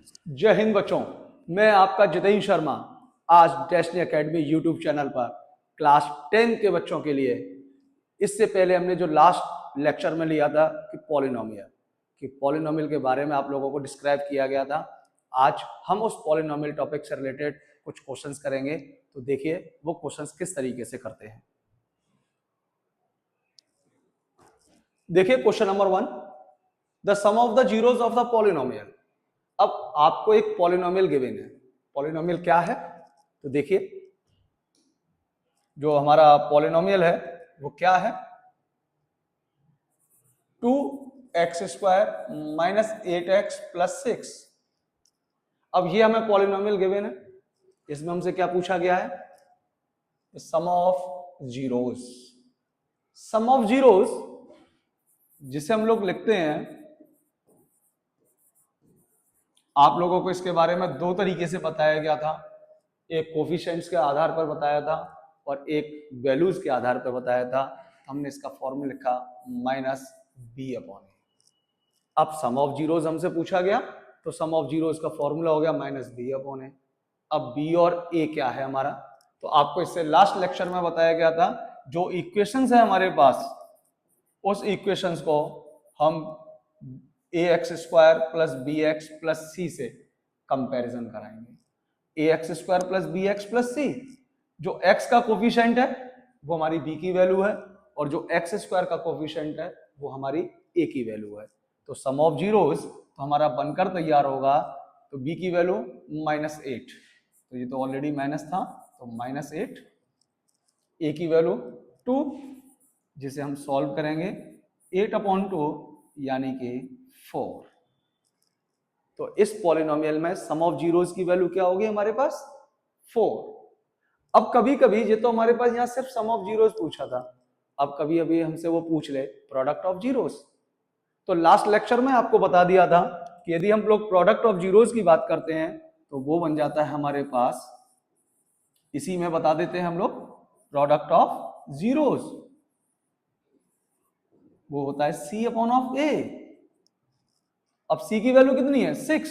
जय हिंद बच्चों, मैं आपका जितेंद्र शर्मा आज डेस्टिनी एकेडमी यूट्यूब चैनल पर क्लास 10 के बच्चों के लिए। इससे पहले हमने जो लास्ट लेक्चर में लिया था कि पॉलिनोमियल के बारे में आप लोगों को डिस्क्राइब किया गया था। आज हम उस पॉलिनोमियल टॉपिक से रिलेटेड कुछ क्वेश्चंस करेंगे। तो देखिए वो क्वेश्चंस किस तरीके से करते हैं। देखिए question number 1, the sum of the zeros of the polynomial. अब आपको एक पॉलिनोमियल गिवन है। पॉलिनोमियल क्या है? तो देखिए जो हमारा पॉलिनोमियल है वो क्या है, 2x² माइनस 8x प्लस 6। अब ये हमें पॉलिनोमियल गिवन है, इसमें हमसे क्या पूछा गया है? Sum of zeros. Sum of zeros जिसे हम लोग लिखते हैं, आप लोगों को इसके बारे में दो तरीके से बताया गया था। एक कोफिशिएंट्स के आधार पर बताया था और एक वैल्यूज के आधार पर बताया था। हमने इसका फॉर्मूला लिखा माइनस बी अपॉन ए। अब सम ऑफ जीरोस हमसे पूछा गया तो सम ऑफ जीरोस का फॉर्मूला हो गया माइनस बी अपॉन ए। अब बी और ए क्या है हमारा? तो आपको इससे लास्ट लेक्चर में बताया गया था, जो इक्वेशंस है हमारे पास उस इक्वेशंस को हम ax² plus B X plus C से कंपैरिजन कराएंगे। ax² plus B X plus C, जो x का कोफिशिएंट है वो हमारी b की वैल्यू है और जो x² का कोफिशिएंट है वो हमारी a की वैल्यू है। तो सम ऑफ जीरोस तो हमारा बनकर तैयार होगा, तो b की वैल्यू -8, तो ये तो ऑलरेडी माइनस था, तो -8, a की वैल्यू 2, जिसे हम सॉल्व करेंगे 8/2 यानी कि 4। तो इस पॉलिनोमियल में सम ऑफ जीरोस की वैल्यू क्या होगी हमारे पास? 4। अब कभी कभी ये तो हमारे पास यहाँ सिर्फ सम ऑफ जीरोस पूछा था, अब कभी अभी हमसे वो पूछ ले प्रोडक्ट ऑफ जीरोस। तो लास्ट लेक्चर में आपको बता दिया था कि यदि हम लोग प्रोडक्ट ऑफ जीरोस की बात करते हैं तो वो बन जाता है हमारे पास, इसी में बता देते हैं हम लोग, प्रोडक्ट ऑफ जीरोस वो होता है सी अपॉन ऑफ ए। अब सी की वैल्यू कितनी है? 6,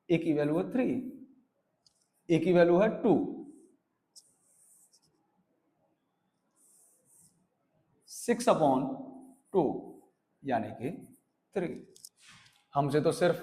ए की वैल्यू है 3, ए की वैल्यू है 2, 6/2 यानी कि 3। हमसे तो सिर्फ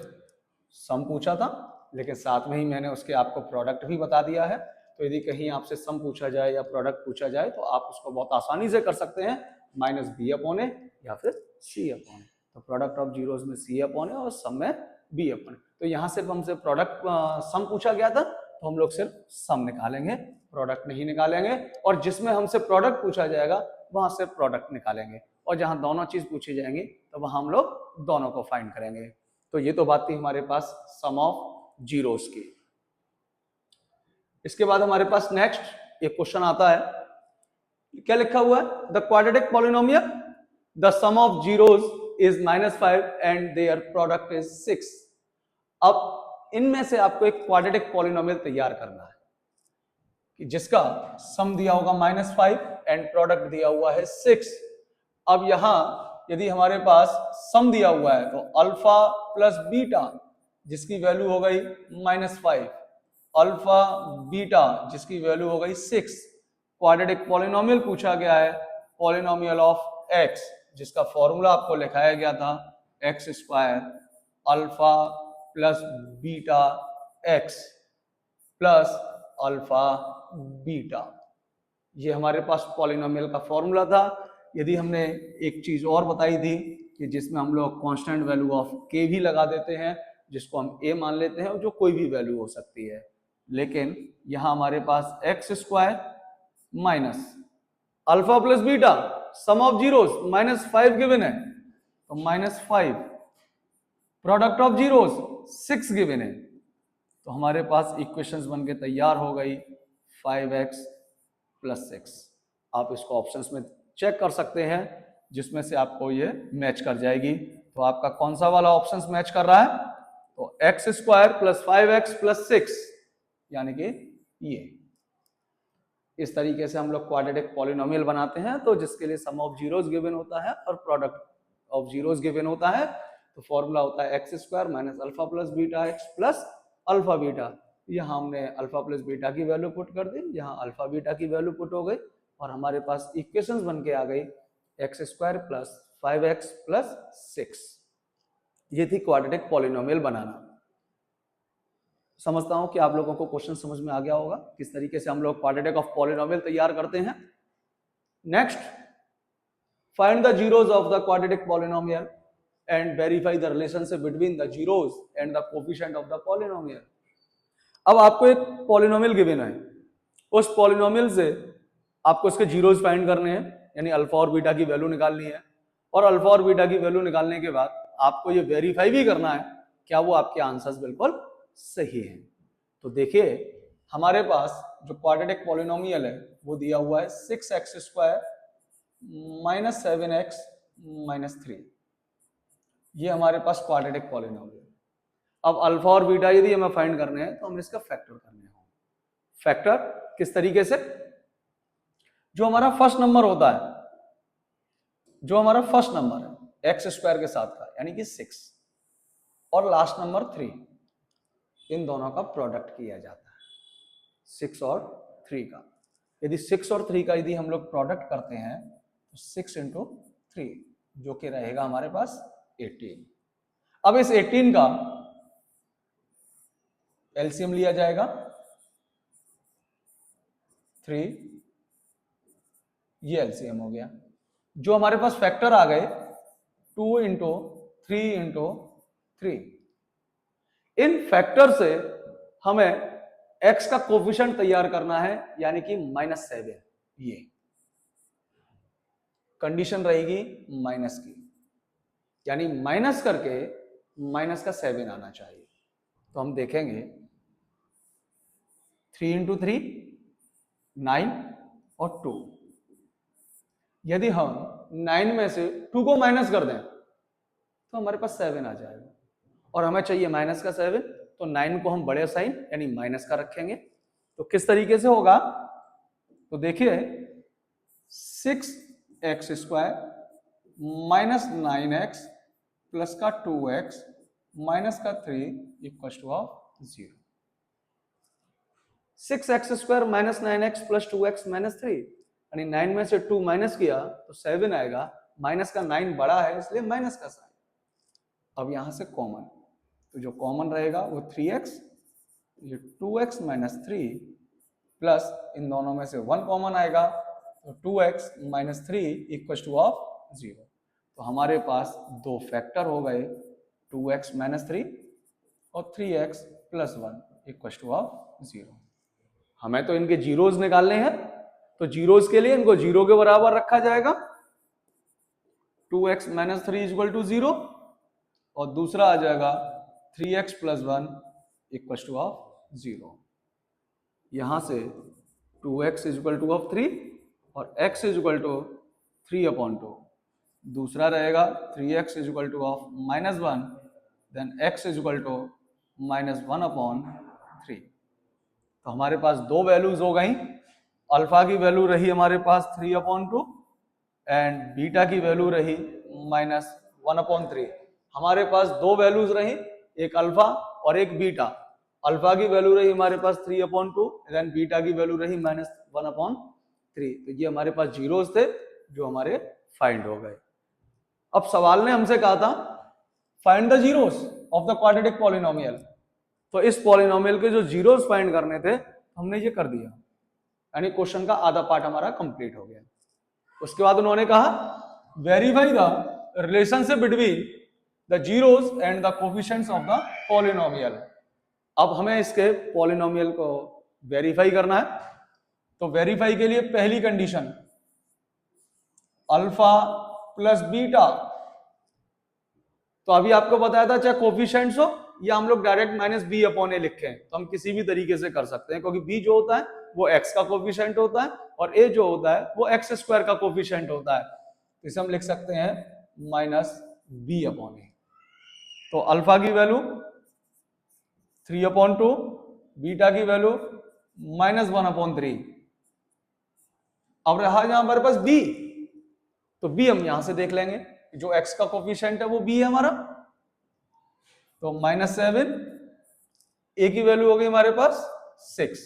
सम पूछा था, लेकिन साथ में ही मैंने उसके आपको प्रोडक्ट भी बता दिया है। तो यदि कहीं आपसे सम पूछा जाए या प्रोडक्ट पूछा जाए तो आप उसको बहुत आसानी से कर सकते हैं, माइनस बी अपॉन ए या फिर सी अपॉन ए। तो प्रोडक्ट ऑफ जीरोस में सी अपॉन ए और सम में बी अपॉन ए। तो यहाँ सिर्फ हमसे प्रोडक्ट सम पूछा गया था तो हम लोग सिर्फ सम निकालेंगे, प्रोडक्ट नहीं निकालेंगे। और जिसमें हमसे प्रोडक्ट पूछा जाएगा वहां से प्रोडक्ट निकालेंगे, और जहां दोनों चीज पूछी जाएंगी तो वहां हम लोग दोनों को फाइंड करेंगे। तो ये तो बात थी हमारे पास सम ऑफ जीरोस की। इसके बाद हमारे पास नेक्स्ट एक क्वेश्चन आता है, क्या लिखा हुआ है? The quadratic polynomial the sum of zeros is -5 and their product is 6। अब इनमें से आपको एक क्वाड्रेटिक पॉलिनोमियल तैयार करना है कि जिसका सम दिया होगा -5 एंड प्रोडक्ट दिया हुआ है 6। अब यहां यदि हमारे पास सम दिया हुआ है तो अल्फा प्लस बीटा जिसकी वैल्यू हो गई -5, अल्फा बीटा जिसकी वैल्यू हो गई 6। क्वाड्रेटिक पॉलिनोमियल पूछा गया है, पॉलिनोमियल ऑफ x, जिसका फॉर्मूला आपको लिखाया गया था x² alpha plus beta x plus alpha beta. ये हमारे पास पॉलिनोमियल का फॉर्मूला था। यदि हमने एक चीज और बताई थी कि जिसमें हम लोग कांस्टेंट वैल्यू ऑफ k भी लगा देते हैं, जिसको हम a मान लेते हैं, जो कोई भी वैल्यू हो सकती है। लेकिन यहां हमारे पास x² minus alpha plus beta some of zeros -5 given है, तो -5 प्रोडक्ट ऑफ जीरोस 6 गिवन है। तो हमारे पास इक्वेशंस बन के तैयार हो गई 5x प्लस 6। आप इसको ऑप्शंस में चेक कर सकते हैं जिसमें से आपको ये मैच कर जाएगी। तो आपका कौन सा वाला ऑप्शंस मैच कर रहा है? तो x² प्लस 5x प्लस 6 यानी कि ये। इस तरीके से हम लोग क्वाड्रेटिक पॉलिनोमियल बनाते हैं, तो जिसके लिए सम ऑफ जीरोस गिवन होता है और प्रोडक्ट ऑफ जीरोस गिवन होता है। तो फॉर्मूला होता है x square minus alpha plus beta x plus alpha beta. यहाँ हमने अल्फा प्लस बीटा की वैल्यू पुट कर दी, यहाँ अल्फा बीटा की वैल्यू पुट हो गई और हमारे पास इक्वेशंस बन के आ गई x square plus 5x plus 6। ये थी क्वाड्रेटिक पॉलिनोमियल बनाना। समझता हूं कि आप लोगों को क्वेश्चन समझ में आ गया होगा किस तरीके से हम लोग क्वाड्रेटिक ऑफ पॉलिनोमियल तैयार करते हैं। Next, find the zeros of the quadratic polynomial and verify the relationship between the zeros and the coefficient of the polynomial. अब आपको एक पॉलिनोमियल गिवन है, उस पॉलिनोमियल से आपको इसके जीरोस फाइंड करने हैं, यानी अल्फा और बीटा की वैल्यू निकालनी है। और अल्फा और बीटा की वैल्यू निकालने के बाद आपको ये वेरीफाई भी करना है क्या वो आपके आंसर्स बिल्कुल सही है। तो देखिए हमारे पास जो क्वाड्रेटिक पॉलिनोमियल है वो दिया हुआ है 6x square minus 7x minus 3। ये हमारे पास क्वाड्रेटिक पॉलिनोमियल। अब अल्फा और बीटा यदि हमें फाइंड करने हैं तो हमें इसका फैक्टर करने हैं। फैक्टर किस तरीके से, जो हमारा फर्स्ट नंबर होता है, जो हमारा फर्स्ट नंबर है एक्स स्क्वायर के साथ का यानी कि 6 और लास्ट नंबर 3, इन दोनों का प्रोडक्ट किया जाता है 6 और 3 का। यदि 6 और 3 का यदि हम लोग प्रोडक्ट करते हैं तो 6 इंटू 3 जो कि रहेगा हमारे पास 18। अब इस 18 का एलसीएम लिया जाएगा 3, ये एलसीएम हो गया। जो हमारे पास फैक्टर आ गए 2 इंटू 3 इंटू 3, इन फैक्टर से हमें x का कोफिशिएंट तैयार करना है यानी कि -7। ये कंडीशन रहेगी माइनस की, यानी माइनस करके माइनस का 7 आना चाहिए। तो हम देखेंगे 3 इंटू 3 9 और 2। यदि हम 9 में से 2 को माइनस कर दें तो हमारे पास 7 आ जाएगा और हमें चाहिए माइनस का 7, तो 9 को हम बड़े साइन यानी माइनस का रखेंगे। तो किस तरीके से होगा, तो देखिए 6x square minus 9x plus का 2x माइनस का 3 equal to 0। 6x square minus 9x plus 2x minus 3, यानी 9 में से 2 माइनस किया तो 7 आएगा। माइनस का 9 बड़ा है इसलिए माइनस का साइन। अब यहां से कॉमन, तो जो कॉमन रहेगा वो 3x, ये 2x माइनस 3 प्लस इन दोनों में से 1 कॉमन आएगा तो 2x माइनस 3 इक्वल टू 0। तो हमारे पास दो फैक्टर हो गए 2x माइनस 3 और 3x प्लस 1 इक्वल टू 0। हमें तो इनके जीरोस निकालने हैं, तो जीरोस के लिए इनको 0 के बराबर रखा जाएगा। 2x माइनस 3 इक्वल टू 0 और दूसरा आ जाएगा 3x प्लस 1 इक्वल टू 0। यहां से 2x इक्वल टू 3 और x इक्वल टू 3/2। दूसरा रहेगा 3x equal to -1, then x equal to -1/3। तो हमारे पास दो वैल्यूज हो गई। अल्फा की वैल्यू रही हमारे पास 3/2 एंड बीटा की वैल्यू रही -1/3। हमारे पास दो वैल्यूज रही, एक अल्फा और एक बीटा। अल्फा की वैल्यू रही हमारे पास 3/2, देन बीटा की वैल्यू रही -1/3। तो ये हमारे पास जीरोस थे जो हमारे फाइंड हो गए। अब सवाल ने हमसे कहा था find the zeros of the quadratic polynomial. तो इस पॉलिनोमियल के जो जीरोस फाइंड करने थे हमने ये कर दिया, यानी क्वेश्चन का आधा पार्ट हमारा कंप्लीट हो गया। उसके बाद उन्होंने कहा verify the relationship between the zeros and the coefficients of the polynomial. अब हमें इसके पॉलिनोमियल को वेरीफाई करना है। तो वेरीफाई के लिए पहली कंडीशन अल्फा प्लस बीटा। तो अभी आपको बताया था चाहे कोफिशिएंट्स हो या हम लोग डायरेक्ट -b/a लिखें तो हम किसी भी तरीके से कर सकते हैं, क्योंकि b जो होता है वो x का कोफिशिएंट होता है और a जो होता है वो x स्क्वायर का कोफिशिएंट होता है। तो इसे हम लिख सकते हैं -b/a। तो अल्फा की वैल्यू 3/2, बीटा की वैल्यू -1/3। अब रहा जहां हमारे पास b, तो b हम यहां से देख लेंगे, जो x का कोफिशिएंट है वो b है हमारा, तो -7, ए की वैल्यू हो गई हमारे पास 6,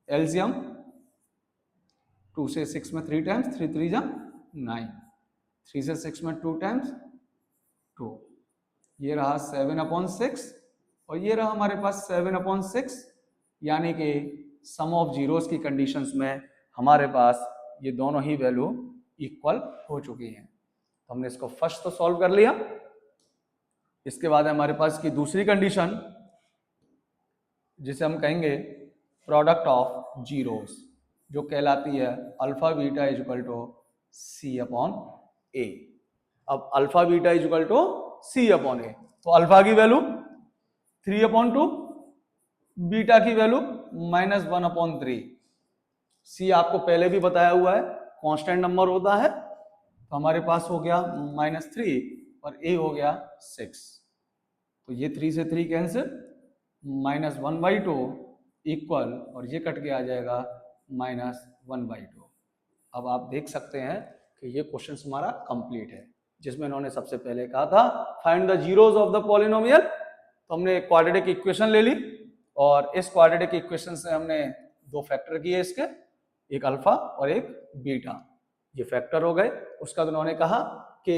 एलसीएम 2 से 6 में 3 टाइम्स, 3 3 जा 9, 3 से 6 में 2 टाइम्स 2, ये रहा 7/6 और ये रहा हमारे पास 7/6, यानी कि सम ऑफ जीरोस की कंडीशंस में हमारे पास ये दोनों ही वैल्यू इक्वल हो चुकी हैं। तो हमने इसको फर्स्ट तो सॉल्व कर लिया। इसके बाद हमारे पास की दूसरी कंडीशन, जिसे हम कहेंगे प्रोडक्ट ऑफ जीरोस, जो कहलाती है alpha beta is equal to C upon A. अब alpha beta is equal to C upon A, तो अल्फा की वैल्यू 3/2, बीटा की वैल्यू -1/3। सी आपको पहले भी बताया हुआ है कांस्टेंट नंबर होता है, तो हमारे पास हो गया -3 और ए हो गया 6, तो ये 3 से 3 कैंसिल, -1/2 इक्वल, और ये कट के आ जाएगा -1/2। अब आप देख सकते हैं कि ये क्वेश्चन हमारा कंप्लीट है, जिसमें इन्होंने सबसे पहले कहा था find the zeros of the polynomial. तो हमने क्वाड्रेटिक इक्वेशन ले ली और इस क्वाड्रेटिक इक्वेशन से हमने दो फैक्टर किए इसके, एक अल्फा और एक बीटा, ये फैक्टर हो गए। उसका उन्होंने कहा कि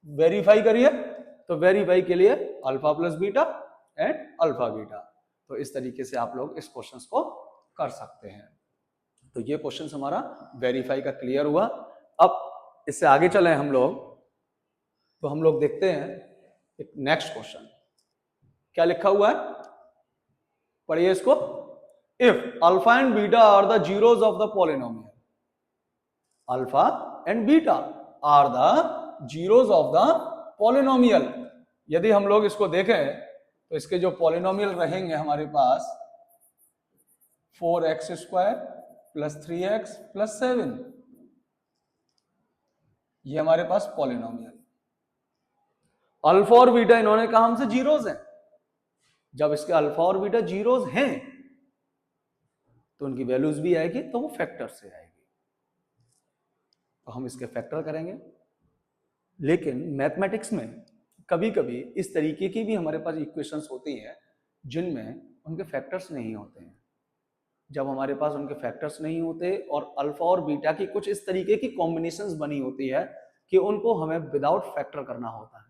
वेरीफाई करिए, तो वेरीफाई के लिए alpha plus beta and alpha beta. तो इस तरीके से आप लोग इस क्वेश्चन को कर सकते हैं। तो ये क्वेश्चन हमारा वेरीफाई का क्लियर हुआ। अब इससे आगे चले हम लोग, तो हम लोग देखते हैं एक नेक्स्ट क्वेश्चन क्या लिखा हुआ है, पढ़िए इसको। If alpha and beta are the zeros of the polynomial, alpha and beta are the zeros of the polynomial. यदि हम लोग इसको देखें तो इसके जो पॉलिनोमियल रहेंगे हमारे पास 4x² + 3x + 7, ये हमारे पास पॉलिनोमियल। अल्फा और बीटा इन्होंने कहा हमसे जीरोस हैं। जब इसके अल्फा और बीटा जीरोस हैं तो उनकी वैल्यूज भी आएगी, तो वो फैक्टर से आएगी, तो हम इसके फैक्टर करेंगे। लेकिन मैथमेटिक्स में कभी कभी इस तरीके की भी हमारे पास इक्वेशंस होती हैं जिनमें उनके फैक्टर्स नहीं होते हैं। जब हमारे पास उनके फैक्टर्स नहीं होते और अल्फा और बीटा की कुछ इस तरीके की कॉम्बिनेशंस बनी होती है कि उनको हमें विदाउट फैक्टर करना होता है।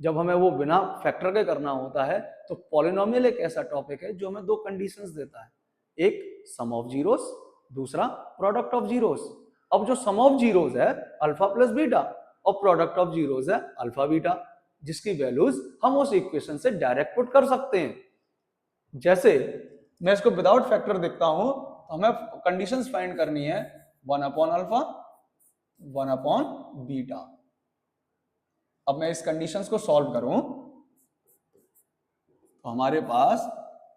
जब हमें वो बिना फैक्टर के करना होता है तो पॉलिनोमियल एक ऐसा टॉपिक है जो हमें दो कंडीशंस देता है, एक सम ऑफ जीरोस, दूसरा प्रोडक्ट ऑफ जीरोस। अब जो सम ऑफ जीरोस है अल्फा प्लस बीटा और प्रोडक्ट ऑफ जीरोस है अल्फा बीटा, जिसकी वैल्यूज हम उस इक्वेशन से डायरेक्ट पुट कर सकते हैं। जैसे मैं इसको विदाउट फैक्टर देखता हूं तो हमें कंडीशंस फाइंड करनी है 1/अल्फा 1/बीटा। अब मैं इस कंडीशंस को सॉल्व करूं तो हमारे पास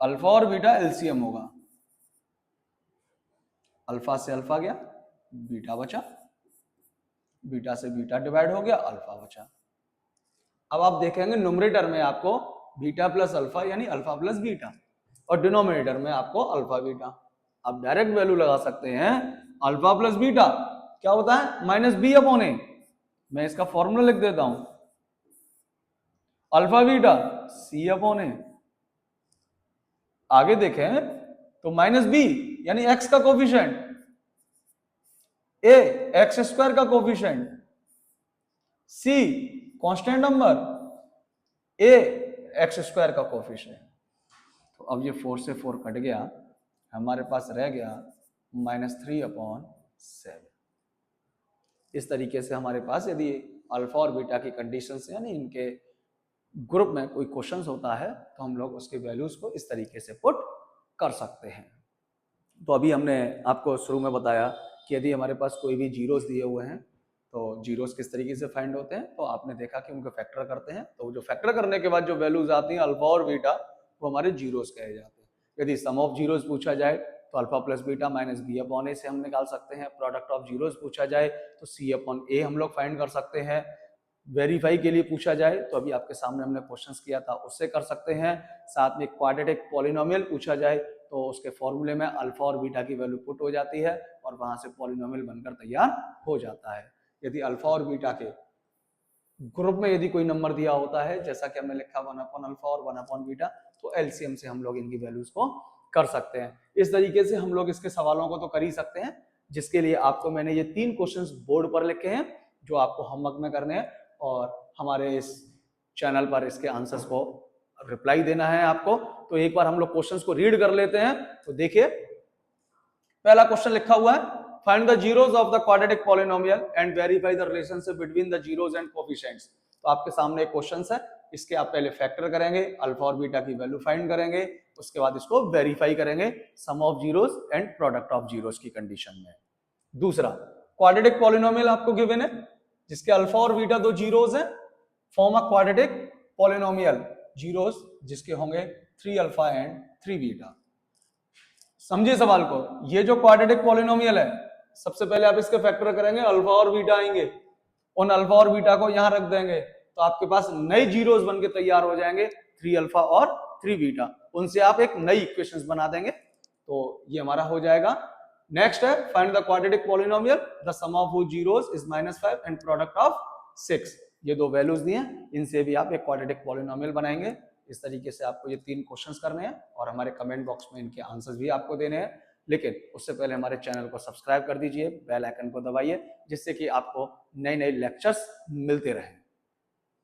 अल्फा और बीटा एलसीएम होगा, अल्फा से अल्फा गया, बीटा बचा, बीटा से बीटा डिवाइड हो गया, अल्फा बचा। अब आप देखेंगे न्यूमरेटर में आपको बीटा प्लस अल्फा यानी अल्फा प्लस बीटा, और डिनोमिनेटर में आपको अल्फा बीटा। आप डायरेक्ट वैल्यू लगा सकते हैं, अल्फा प्लस बीटा क्या होता है -b/a। मैं इसका फॉर्मूला लिख देता हूं, अल्फा बीटा c/a। आगे देखें तो -b यानी x का कोफिशिएंट, a x² का coefficient, c constant number, a x² का कोफिशिएंट। तो अब ये 4 से 4 कट गया, हमारे पास रह गया -3/7। इस तरीके से हमारे पास यदि अल्फा और बीटा की कंडीशंस यानी इनके ग्रुप में कोई क्वेश्चंस होता है तो हम लोग उसके वैल्यूज को इस तरीके से पुट कर सकते हैं। तो अभी हमने आपको शुरू में बताया कि यदि हमारे पास कोई भी जीरोस दिए हुए हैं तो जीरोस किस तरीके से फाइंड होते हैं, तो आपने देखा कि उनको फैक्टर करते हैं, तो जो फैक्टर करने के बाद जो वैल्यूज आती हैं अल्फा और बीटा वो हमारे जीरोस कहे जाते हैं। यदि सम ऑफ जीरोस पूछा जाए तो अल्फा प्लस बीटा -b/a से हम निकाल सकते हैं। प्रोडक्ट ऑफ जीरोस पूछा जाए तो c/a हम लोग फाइंड कर सकते हैं। वेरीफाई के लिए पूछा जाए तो अभी आपके सामने हमने क्वेश्चंस किया था उससे कर सकते हैं। साथ में क्वाड्रेटिक पॉलिनोमियल पूछा जाए तो उसके फॉर्मूले में अल्फा और बीटा की वैल्यू पुट हो जाती है और वहां से पॉलिनोमियल बनकर तैयार हो जाता है। यदि अल्फा और बीटा के ग्रुप में यदि कोई नंबर दिया होता है, जैसा कि हमने लिखा 1/अल्फा और 1/बीटा, तो एलसीएम से हम लोग इनकी वैल्यूज को कर सकते हैं। इस तरीके से हम लोग इसके सवालों को तो कर ही सकते हैं, जिसके लिए आपको मैंने ये 3 क्वेश्चंस बोर्ड पर लिखे हैं जो आपको होमवर्क में करने हैं, और हमारे इस चैनल पर इसके आंसर्स को रिप्लाई देना है आपको। तो एक बार हम लोग क्वेश्चंस को रीड कर लेते हैं। तो देखिए, पहला क्वेश्चन लिखा हुआ है, find the zeros of the quadratic polynomial and verify the relationship between the zeros and coefficients. तो आपके सामने एक क्वेश्चन है, इसके आप पहले फैक्टर करेंगे, अल्फा और बीटा की वैल्यू फाइंड करेंगे, उसके बाद इसको वेरीफाई करेंगे sum of zeros and product of zeros की कंडीशन में। दूसरा, क्वाड्रेटिक पॉलिनोमियल आपको गिवन है जिसके अल्फा और बीटा दो जीरोस हैं, form a quadratic polynomial zeros जिसके होंगे 3 अल्फा एंड 3 बीटा। समझिए सवाल को, ये जो क्वाड्रेटिक पॉलिनोमियल है, सबसे पहले आप इसके फैक्टर करेंगे, अल्फा और बीटा आएंगे, उन अल्फा और बीटा को यहां रख देंगे, तो आपके पास नए जीरोस बनके तैयार हो जाएंगे, 3 अल्फा और 3 बीटा। उनसे आप एक नई इक्वेशंस बना देंगे, तो ये हमारा हो जाएगा। नेक्स्ट है, find the quadratic polynomial, the sum of which zeros is -5 and product of 6। ये दो वैल्यूज दी हैं, इनसे भी आप एक क्वाड्रेटिक पॉलिनोमियल बनाएंगे। इस तरीके से आपको ये 3 क्वेश्चंस करने हैं, और हमारे कमेंट बॉक्स में इनके आंसर्स भी आपको देने हैं। लेकिन उससे पहले हमारे चैनल को सब्सक्राइब कर दीजिए, बेल आइकन को दबाइए, जिससे कि आपको नए नए लेक्चर्स मिलते रहें।